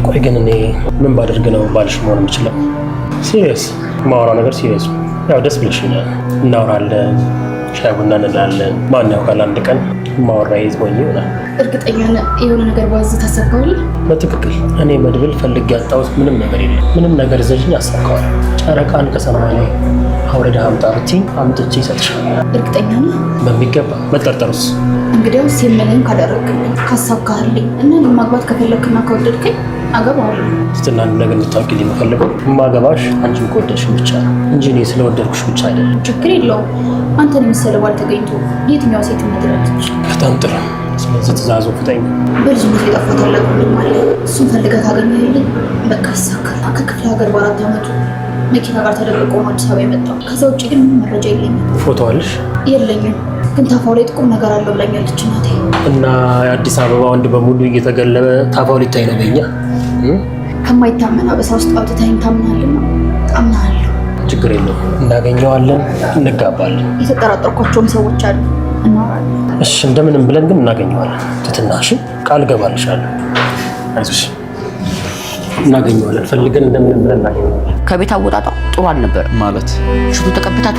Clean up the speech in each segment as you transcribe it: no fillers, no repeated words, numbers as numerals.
ቆይ ግን እኔ ምን ባደርግ ነው ባልሽ መሆን የምችለው? ሲሪየስ ማውራው ነገር ሲሪየስ ነው። ያው ደስ ብለሽኛል፣ እናወራለን፣ ሻይ ቡና እንላለን። ማን ያውቃል አንድ ቀን ማወራ ይዞኝ ይሆናል። እርግጠኛ ነህ የሆነ ነገር ባዝ ታሳካዋለህ? በትክክል እኔ መድብል ፈልግ ያጣሁት ምንም ነገር የለም። ምንም ነገር ዘጅኝ አሳካዋለሁ። ጨረቃን ከሰማይ ላይ አውረዳ አምጣ ብትይ አምጥቼ ይሰጥሻለሁ። እርግጠኛ ነህ? በሚገባ። መጠርጠሩስ? እንግዲያውስ የምልህን ካደረግልኝ ካሳካህልኝ እና ማግባት ከፈለግክና ከወደድከኝ አገባዋለሁ። ትትና አንድ ነገር እንድታውቂልኝ የምፈልገው ማገባሽ አንቺን ከወደድሽ ብቻ ነው እንጂ እኔ ስለወደድኩሽ ብቻ አይደለም። ችግር የለውም። አንተን የመሰለ ባል ተገኝቶ የትኛው ሴት ትመድላለች? በጣም ጥሩ። ስለዚህ ትእዛዙ ፍጠኝ። በልጅነት የጠፋ ታላቅ ወንድም አለ። እሱን ፈልገህ ካገኘህልኝ በቃ ይሳካል። ከክፍለ ሀገር በ4 ዓመቱ መኪና ጋር ተደብቆ አዲስ አበባ የመጣው። ከዛ ውጭ ግን ምንም መረጃ የለኝም። ፎቶ አለሽ? የለኝም፣ ግን ታፋው ላይ ጥቁር ነገር አለው ብላኛለች እናቴ። እና የአዲስ አበባ ወንድ በሙሉ እየተገለበ ታፋው ሊታይ ነው በኛ። ከማይታመን አበሳ ውስጥ አውጥተኸኝ ታምናለህ? አምናለሁ። ችግር የለውም፣ እናገኘዋለን፣ እንጋባለን። የተጠራጠርኳቸውም ሰዎች አሉ፣ እናወራለን። እሺ፣ እንደምንም ብለን ግን እናገኘዋለን። ትትናሽን ቃል ገባልሻለሁ። አይዞሽ፣ እናገኘዋለን። ፈልገን እንደምንም ብለን እናገኘዋለን። ከቤት አወጣጣ ጥሩ አልነበር ማለት ሽቱ ተቀብታት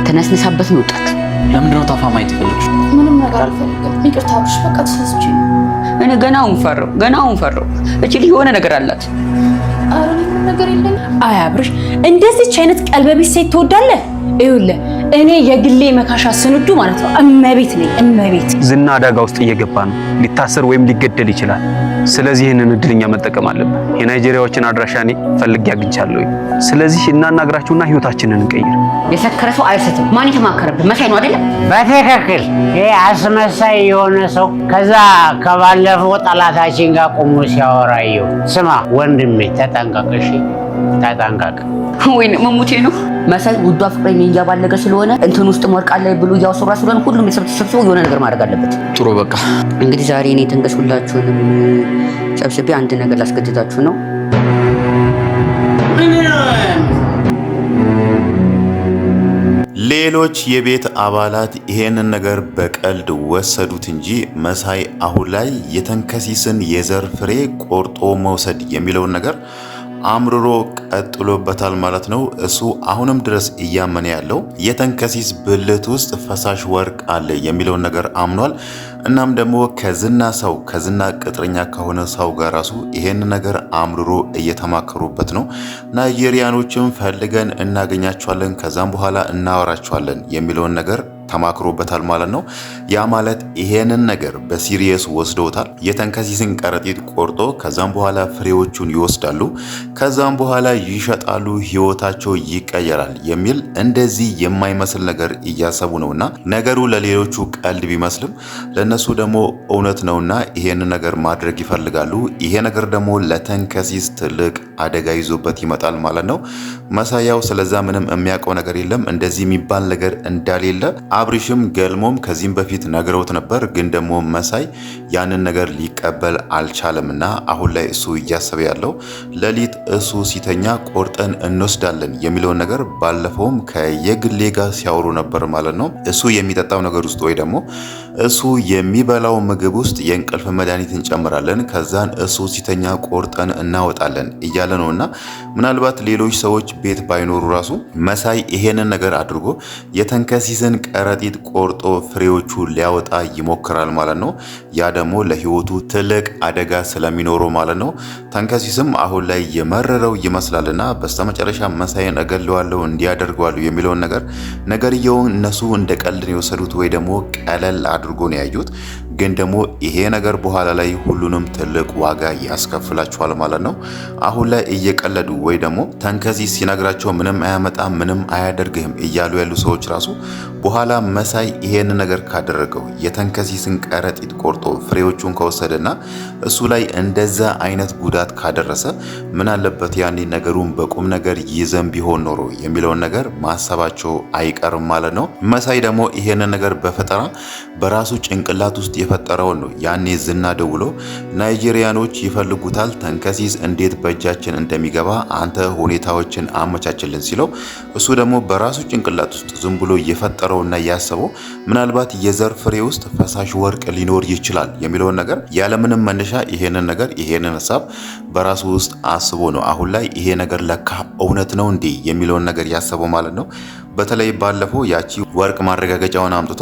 ተነስነሳበት ነው ወጣት። ለምንድነው ታፋ ማየት ይፈልግሽ? ምንም ነገር አልፈልግም። ይቅርታ ብሽ፣ በቃ ተሳስቼ። እኔ ገናውን ፈረው እቺ ልጅ የሆነ ነገር አላት። ኧረ ምንም ነገር የለኝ። አይ አብርሽ፣ እንደዚህች አይነት ቀልበቢስ ሴት ትወዳለህ? ይኸውልህ እኔ የግሌ መካሻ ስንዱ ማለት ነው እመቤት ነኝ፣ እመቤት። ዝና አደጋ ውስጥ እየገባ ነው። ሊታሰር ወይም ሊገደል ይችላል። ስለዚህ ይህንን እድልኛ መጠቀም አለብን። የናይጄሪያዎችን አድራሻ እኔ ፈልጌ አግኝቻለሁ። ስለዚህ እናናግራችሁና ህይወታችንን እንቀይር። የሰከረ ሰው አይስትም። ማን የተማከረብህ? መሳይ ነው አይደለም? በትክክል ይሄ አስመሳይ የሆነ ሰው ከዛ ከባለፈው ጠላታችን ጋር ቆሞ ሲያወራየው። ስማ ወንድሜ ተጠንቀቅ፣ እሺ ተጠንቀቅ። ወይኔ መሙቴ ነው። መሳይ ውዷ ፍቅረኛ እያባለገ ስለሆነ እንትን ውስጥ ወርቃል ላይ ብሎ እያወሰራ ስለሆነ ሁሉም ተሰብስቦ የሆነ ነገር ማድረግ አለበት። ጥሩ በቃ እንግዲህ ዛሬ እኔ ተንገስ ሁላችሁንም ሰብስቤ አንድ ነገር ላስገድዳችሁ ነው። ሌሎች የቤት አባላት ይሄንን ነገር በቀልድ ወሰዱት እንጂ መሳይ አሁን ላይ የተንከሲስን የዘር ፍሬ ቆርጦ መውሰድ የሚለውን ነገር አምርሮ ቀጥሎበታል ማለት ነው። እሱ አሁንም ድረስ እያመነ ያለው የተንከሲስ ብልት ውስጥ ፈሳሽ ወርቅ አለ የሚለውን ነገር አምኗል። እናም ደግሞ ከዝና ቅጥረኛ ከሆነ ሰው ጋር ራሱ ይሄን ነገር አምርሮ እየተማከሩበት ነው። ናይጄሪያኖችም ፈልገን እናገኛቸዋለን፣ ከዛም በኋላ እናወራቸዋለን የሚለውን ነገር ተማክሮበታል ማለት ነው። ያ ማለት ይሄንን ነገር በሲሪየስ ወስደውታል። የተንከሲስን ከረጢት ቆርጦ ከዛም በኋላ ፍሬዎቹን ይወስዳሉ፣ ከዛም በኋላ ይሸጣሉ፣ ህይወታቸው ይቀየራል የሚል እንደዚህ የማይመስል ነገር እያሰቡ ነውና ነገሩ ለሌሎቹ ቀልድ ቢመስልም ለነሱ ደግሞ እውነት ነውና ይሄን ነገር ማድረግ ይፈልጋሉ። ይሄ ነገር ደግሞ ለተንከሲስ ትልቅ አደጋ ይዞበት ይመጣል ማለት ነው። መሳያው ስለዛ ምንም የሚያውቀው ነገር የለም። እንደዚህ የሚባል ነገር እንዳሌለ አብሪሽም ገልሞም ከዚህም በፊት ነግረውት ነበር። ግን ደግሞ መሳይ ያንን ነገር ሊቀበል አልቻለምና አሁን ላይ እሱ እያሰበ ያለው ሌሊት እሱ ሲተኛ ቆርጠን እንወስዳለን የሚለውን ነገር ባለፈውም ከየግሌ ጋር ሲያወሩ ነበር ማለት ነው። እሱ የሚጠጣው ነገር ውስጥ ወይ ደግሞ እሱ የሚበላው ምግብ ውስጥ የእንቅልፍ መድኃኒት እንጨምራለን፣ ከዛን እሱ ሲተኛ ቆርጠን እናወጣለን እያለ ነውና ምናልባት ሌሎች ሰዎች ቤት ባይኖሩ ራሱ መሳይ ይሄንን ነገር አድርጎ የተንከሲስን ከረጢት ቆርጦ ፍሬዎቹ ሊያወጣ ይሞክራል ማለት ነው። ያ ደግሞ ለህይወቱ ትልቅ አደጋ ስለሚኖረው ማለት ነው። ተንከሲስም አሁን ላይ የመረረው ይመስላልና በስተመጨረሻ መሳይን እገለዋለሁ እንዲያደርገዋለሁ የሚለውን ነገርየውን እነሱ እንደ ቀልድ ነው የወሰዱት ወይ ደግሞ ቀለል አድርጎ ነው ያዩት። ግን ደግሞ ይሄ ነገር በኋላ ላይ ሁሉንም ትልቅ ዋጋ ያስከፍላቸዋል ማለት ነው። አሁን ላይ እየቀለዱ ወይ ደግሞ ተንከሲስ ሲነግራቸው ምንም አያመጣም ምንም አያደርግህም እያሉ ያሉ ሰዎች ራሱ በኋላ መሳይ ይሄን ነገር ካደረገው የተንከሲስን ከረጢት ቆርጦ ፍሬዎቹን ከወሰደና እሱ ላይ እንደዛ አይነት ጉዳት ካደረሰ ምን አለበት ያኔ ነገሩን በቁም ነገር ይዘን ቢሆን ኖሮ የሚለውን ነገር ማሰባቸው አይቀርም ማለት ነው። መሳይ ደግሞ ይሄን ነገር በፈጠራ በራሱ ጭንቅላት ውስጥ የፈጠረውን ነው። ያኔ ዝና ደውሎ ናይጄሪያኖች ይፈልጉታል፣ ተንከሲስ እንዴት በእጃችን እንደሚገባ አንተ ሁኔታዎችን አመቻችልን ሲለው እሱ ደግሞ በራሱ ጭንቅላት ውስጥ ዝም ብሎ የፈጠረውና ያሰበው ምናልባት የዘር ፍሬ ውስጥ ፈሳሽ ወርቅ ሊኖር ይችላል የሚለውን ነገር ያለምንም መነሻ ይሄንን ሀሳብ በራሱ ውስጥ አስቦ ነው አሁን ላይ ይሄ ነገር ለካ እውነት ነው እንዴ የሚለውን ነገር ያሰበው ማለት ነው። በተለይ ባለፈው ያቺ ወርቅ ማረጋገጫውን አምጥቶ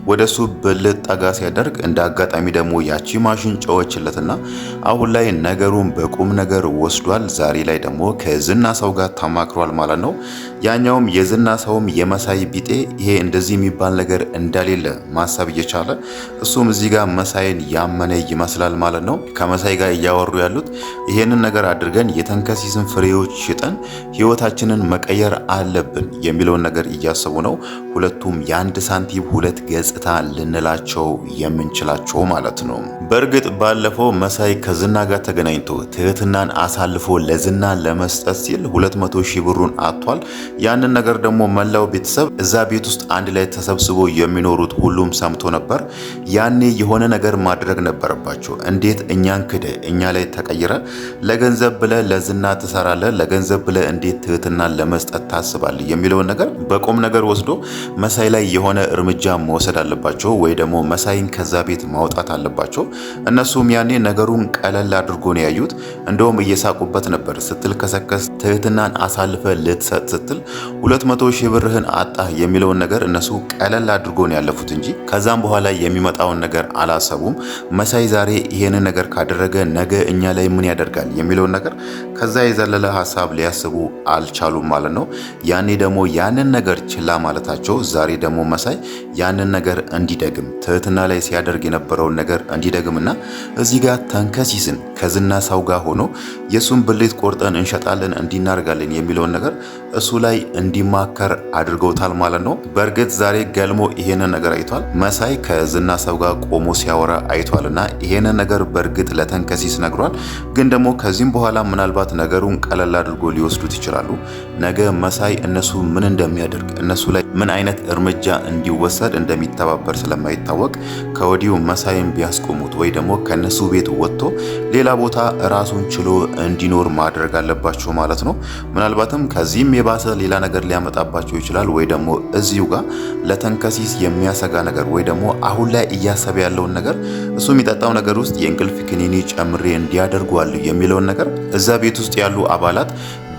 ወደሱ ብልጥ ጠጋ ሲያደርግ እንደ አጋጣሚ ደግሞ ያቺ ማሽን ጨወችለትና አሁን ላይ ነገሩን በቁም ነገር ወስዷል። ዛሬ ላይ ደግሞ ከዝና ሰው ጋር ተማክሯል ማለት ነው። ያኛውም የዝና ሰውም የመሳይ ቢጤ ይሄ እንደዚህ የሚባል ነገር እንደሌለ ማሰብ እየቻለ እሱም እዚህ ጋር መሳይን ያመነ ይመስላል ማለት ነው። ከመሳይ ጋር እያወሩ ያሉት ይሄንን ነገር አድርገን የተንከሲስን ፍሬዎች ሽጠን ህይወታችንን መቀየር አለብን የሚለውን ነገር እያሰቡ ነው። ሁለቱም የአንድ ሳንቲም ሁለት ገጽታ ልንላቸው የምንችላቸው ማለት ነው። በእርግጥ ባለፈው መሳይ ከዝና ጋር ተገናኝቶ ትህትናን አሳልፎ ለዝና ለመስጠት ሲል 200 ሺህ ብሩን አጥቷል። ያንን ነገር ደግሞ መላው ቤተሰብ እዛ ቤት ውስጥ አንድ ላይ ተሰብስቦ የሚኖሩት ሁሉም ሰምቶ ነበር። ያኔ የሆነ ነገር ማድረግ ነበረባቸው። እንዴት እኛን ክደ እኛ ላይ ተቀይረ ለገንዘብ ብለ ለዝና ትሰራለ፣ ለገንዘብ ብለ እንዴት ትህትናን ለመስጠት ታስባል የሚለውን ነገር በቁም ነገር ወስዶ መሳይ ላይ የሆነ እርምጃ መውሰድ አለባቸው፣ ወይ ደግሞ መሳይን ከዛ ቤት ማውጣት አለባቸው። እነሱም ያኔ ነገሩን ቀለል አድርጎ ነው ያዩት። እንደውም እየሳቁበት ነበር። ስትል ከሰከስ ትህትናን አሳልፈ ልትሰጥ ስትል 200 ሺህ ብርህን አጣ የሚለውን ነገር እነሱ ቀለል አድርጎ ነው ያለፉት እንጂ ከዛም በኋላ የሚመጣውን ነገር አላሰቡም። መሳይ ዛሬ ይሄንን ነገር ካደረገ ነገ እኛ ላይ ምን ያደርጋል የሚለውን ነገር ከዛ የዘለለ ሀሳብ ሊያስቡ አልቻሉም ማለት ነው። ያኔ ደግሞ ያንን ነገር ችላ ማለታቸው ዛሬ ደግሞ መሳይ ያንን ነገር እንዲደግም ትህትና ላይ ሲያደርግ የነበረውን ነገር እንዲደግምና እዚህ ጋር ተንከሲስን ከዝና ሰው ጋር ሆኖ የሱን ብልት ቆርጠን እንሸጣለን እንዲናርጋለን የሚለውን ነገር እሱ ላይ እንዲማከር አድርገውታል ማለት ነው። በእርግጥ ዛሬ ገልሞ ይሄንን ነገር አይቷል። መሳይ ከዝና ሰው ጋር ቆሞ ሲያወራ አይቷልና ይሄንን ነገር በእርግጥ ለተንከሲስ ነግሯል። ግን ደግሞ ከዚህም በኋላ ምናልባት ነገሩን ቀለል አድርጎ ሊወስዱት ይችላሉ። ነገ መሳይ እነሱ ምን እንደሚያደርግ እነሱ ላይ ምን አይነት እርምጃ እንዲወሰድ እንደሚተባበር ስለማይታወቅ ከወዲሁ መሳይን ቢያስቆሙት ወይ ደግሞ ከነሱ ቤት ወጥቶ ሌላ ቦታ ራሱን ችሎ እንዲኖር ማድረግ አለባቸው ማለት ነው። ምናልባትም ከዚህም የባሰ ሌላ ነገር ሊያመጣባቸው ይችላል። ወይ ደግሞ እዚሁ ጋር ለተንከሲስ የሚያሰጋ ነገር ወይ ደግሞ አሁን ላይ እያሰበ ያለውን ነገር እሱ የሚጠጣው ነገር ውስጥ የእንቅልፍ ክኒኒ ጨምሬ እንዲያደርጓል የሚለውን ነገር እዛ ቤት ውስጥ ያሉ አባላት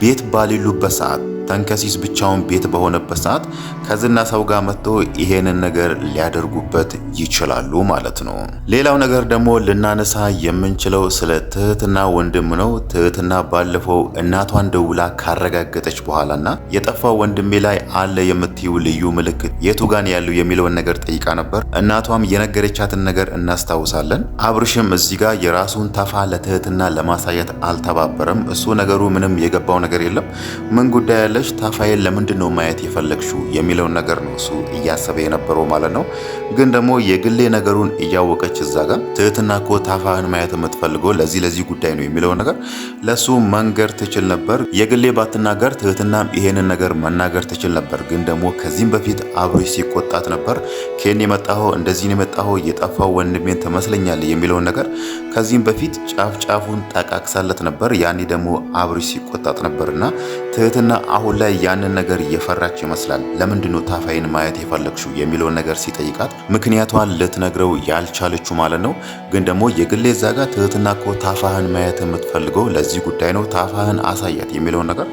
ቤት ባሌሉበት ሰዓት ተንከሲስ ብቻውን ቤት በሆነበት ሰዓት ከዝና ሰው ጋር መጥቶ ይሄንን ነገር ሊያደርጉበት ይችላሉ ማለት ነው። ሌላው ነገር ደግሞ ልናነሳ የምንችለው ስለ ትህትና ወንድም ነው። ትህትና ባለፈው እናቷን ደውላ ካረጋገጠች በኋላና የጠፋው ወንድሜ ላይ አለ የምትዩ ልዩ ምልክት የቱ ጋን ያለው የሚለውን ነገር ጠይቃ ነበር። እናቷም የነገረቻትን ነገር እናስታውሳለን። አብርሽም እዚህ ጋር የራሱን ተፋ ለትህትና ለማሳየት አልተባበረም። እሱ ነገሩ ምንም የገባው ነገር የለም። ምን ጉዳይ ያለ ታፋዬን ለምንድን ነው ማየት የፈለግሽው የሚለውን ነገር ነው እሱ እያሰበ የነበረው ማለት ነው። ግን ደግሞ የግሌ ነገሩን እያወቀች እዛ ጋር ትህትና እኮ ታፋህን ማየት የምትፈልገው ለዚህ ጉዳይ ነው የሚለውን ነገር ለሱ መንገር ትችል ነበር። የግሌ ባትናገር ትህትናም ይሄንን ነገር መናገር ትችል ነበር። ግን ደግሞ ከዚህም በፊት አብርሽ ሲቆጣት ነበር። ኬን የመጣኸው እንደዚህ የመጣኸው የጠፋው ወንድሜን ትመስለኛለህ የሚለውን ነገር ከዚህም በፊት ጫፉን ጠቃቅሳለት ነበር። ያኔ ደግሞ አብርሽ ሲቆጣት ነበርና ትህትና አሁን ላይ ያንን ነገር እየፈራች ይመስላል። ለምንድነው ታፋይን ማየት የፈለግሽው የሚለውን ነገር ሲጠይቃት ምክንያቷን ልትነግረው ያልቻለችው ማለት ነው። ግን ደግሞ የግሌ ዛጋ ትህትና እኮ ታፋህን ማየት የምትፈልገው ለዚህ ጉዳይ ነው፣ ታፋህን አሳያት የሚለውን ነገር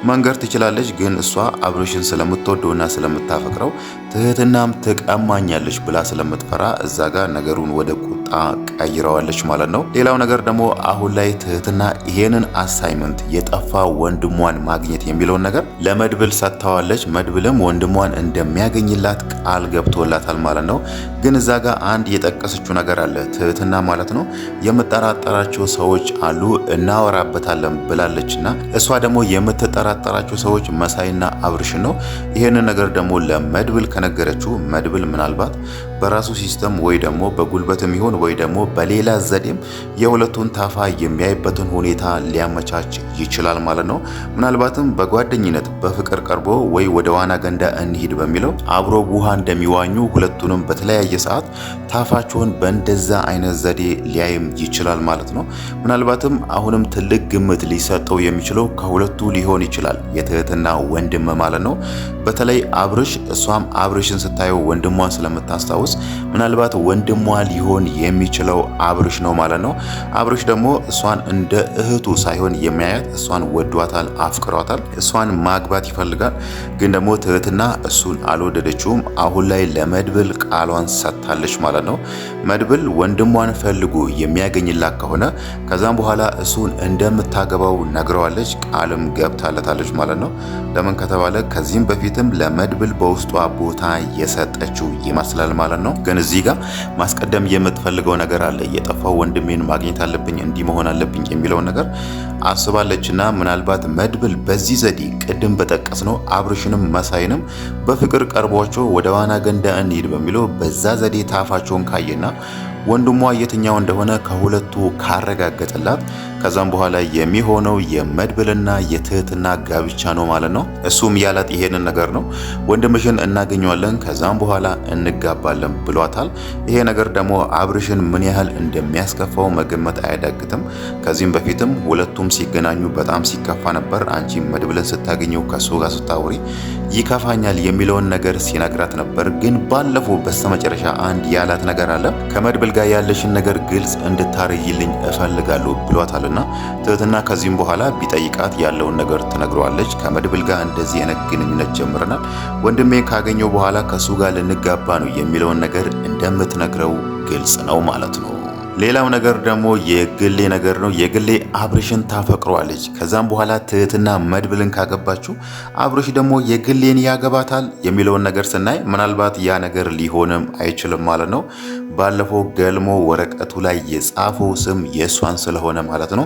መንገር ትችላለች። ግን እሷ አብርሽን ስለምትወደውና ስለምታፈቅረው ትህትናም ትቀማኛለች ብላ ስለምትፈራ እዛ ጋር ነገሩን ወደ ቁጣ ቀይረዋለች ማለት ነው። ሌላው ነገር ደግሞ አሁን ላይ ትህትና ይሄንን አሳይመንት የጠፋ ወንድሟን ማግኘት የሚለውን ነገር ለመድብል ሰጥታዋለች። መድብልም ወንድሟን እንደሚያገኝላት ቃል ገብቶላታል ማለት ነው። ግን እዛ ጋር አንድ የጠቀሰችው ነገር አለ ትህትና ማለት ነው። የምጠራጠራቸው ሰዎች አሉ እናወራበታለን ብላለችና እሷ ደግሞ የምትጠራጠራቸው ሰዎች መሳይና አብርሽ ነው። ይሄንን ነገር ደግሞ ለመድብል ከነገረችው መድብል ምናልባት በራሱ ሲስተም ወይ ደግሞ በጉልበትም ይሁን ወይ ደግሞ በሌላ ዘዴም የሁለቱን ታፋ የሚያይበትን ሁኔታ ሊያመቻች ይችላል ማለት ነው። ምናልባትም በጓደኝነት በፍቅር ቀርቦ ወይ ወደ ዋና ገንዳ እንሂድ በሚለው አብሮ ውሃ እንደሚዋኙ ሁለቱንም በተለያየ ሰዓት ታፋቸውን በእንደዛ አይነት ዘዴ ሊያይም ይችላል ማለት ነው። ምናልባትም አሁንም ትልቅ ግምት ሊሰጠው የሚችለው ከሁለቱ ሊሆን ይችላል የትህትና ወንድም ማለት ነው። በተለይ አብርሽ እሷም አብርሽን ስታየው ወንድሟን ስለምታስታውስ ምናልባት ወንድሟ ሊሆን የሚችለው አብርሽ ነው ማለት ነው። አብርሽ ደግሞ እሷን እንደ እህቱ ሳይሆን የሚያያት እሷን ወዷታል፣ አፍቅሯታል፣ እሷን ማግባት ይፈልጋል። ግን ደግሞ ትህትና እሱን አልወደደችውም። አሁን ላይ ለመድብል ቃሏን ሰጥታለች ማለት ነው። መድብል ወንድሟን ፈልጎ የሚያገኝላት ከሆነ ከዛም በኋላ እሱን እንደምታገባው ነግረዋለች፣ ቃልም ገብታለታለች ማለት ነው። ለምን ከተባለ ከዚህም በፊትም ለመድብል በውስጧ ቦታ የሰጠችው ይመስላል ማለት ነው። ግን እዚህ ጋር ማስቀደም የምትፈልገው ነገር አለ። የጠፋው ወንድሜን ማግኘት አለብኝ፣ እንዲህ መሆን አለብኝ የሚለውን ነገር አስባለችና ምናልባት መድብል በዚህ ዘዴ ቅድም በጠቀስነው አብርሽንም መሳይንም በፍቅር ቀርቧቸው ወደ ዋና ገንዳ እንሂድ በሚለው በዛ ዘዴ ታፋቸውን ካየና ወንድሟ የትኛው እንደሆነ ከሁለቱ ካረጋገጠላት ከዛም በኋላ የሚሆነው የመድብልና የትህትና ጋብቻ ነው ማለት ነው። እሱም ያላት ይሄንን ነገር ነው። ወንድምሽን እናገኘዋለን ከዛም በኋላ እንጋባለን ብሏታል። ይሄ ነገር ደግሞ አብርሽን ምን ያህል እንደሚያስከፋው መገመት አያዳግትም። ከዚህም በፊትም ሁለቱም ሲገናኙ በጣም ሲከፋ ነበር። አንቺ መድብልን ስታገኘው ከሱ ጋር ስታወሪ ይከፋኛል የሚለውን ነገር ሲነግራት ነበር። ግን ባለፈው በስተመጨረሻ አንድ ያላት ነገር አለ። ከመድብል ጋር ያለሽን ነገር ግልጽ እንድታረይልኝ እፈልጋለሁ ብሏታልና ትህትና ከዚህም በኋላ ቢጠይቃት ያለውን ነገር ትነግረዋለች። ከመድብል ጋር እንደዚህ አይነት ግንኙነት ጀምረናል፣ ወንድሜ ካገኘው በኋላ ከሱ ጋር ልንጋባ ነው የሚለውን ነገር እንደምትነግረው ግልጽ ነው ማለት ነው። ሌላው ነገር ደግሞ የግሌ ነገር ነው። የግሌ አብርሽን ታፈቅረዋለች። ከዛም በኋላ ትህትና መድብልን ካገባችሁ አብርሽ ደግሞ የግሌን ያገባታል የሚለውን ነገር ስናይ ምናልባት ያ ነገር ሊሆንም አይችልም ማለት ነው። ባለፈው ገልሞ ወረቀቱ ላይ የጻፈው ስም የሷን ስለሆነ ማለት ነው።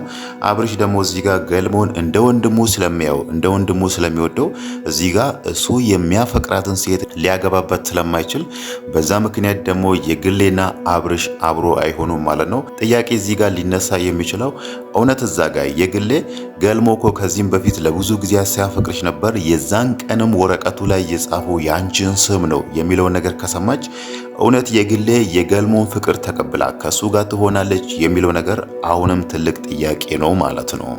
አብርሽ ደግሞ እዚህ ጋር ገልሞን እንደ ወንድሙ ስለሚያው እንደ ወንድሙ ስለሚወደው እዚህ ጋር እሱ የሚያፈቅራትን ሴት ሊያገባበት ስለማይችል በዛ ምክንያት ደግሞ የግሌና አብርሽ አብሮ አይሆኑም ማለት ነው። ጥያቄ እዚህ ጋር ሊነሳ የሚችለው እውነት እዛ ጋር የግሌ ገልሞ እኮ ከዚህም በፊት ለብዙ ጊዜ ሲያፈቅርሽ ነበር፣ የዛን ቀንም ወረቀቱ ላይ የጻፈው ያንቺን ስም ነው የሚለውን ነገር ከሰማች እውነት የግሌ የገልሞን ፍቅር ተቀብላ ከሱ ጋር ትሆናለች የሚለው ነገር አሁንም ትልቅ ጥያቄ ነው ማለት ነው።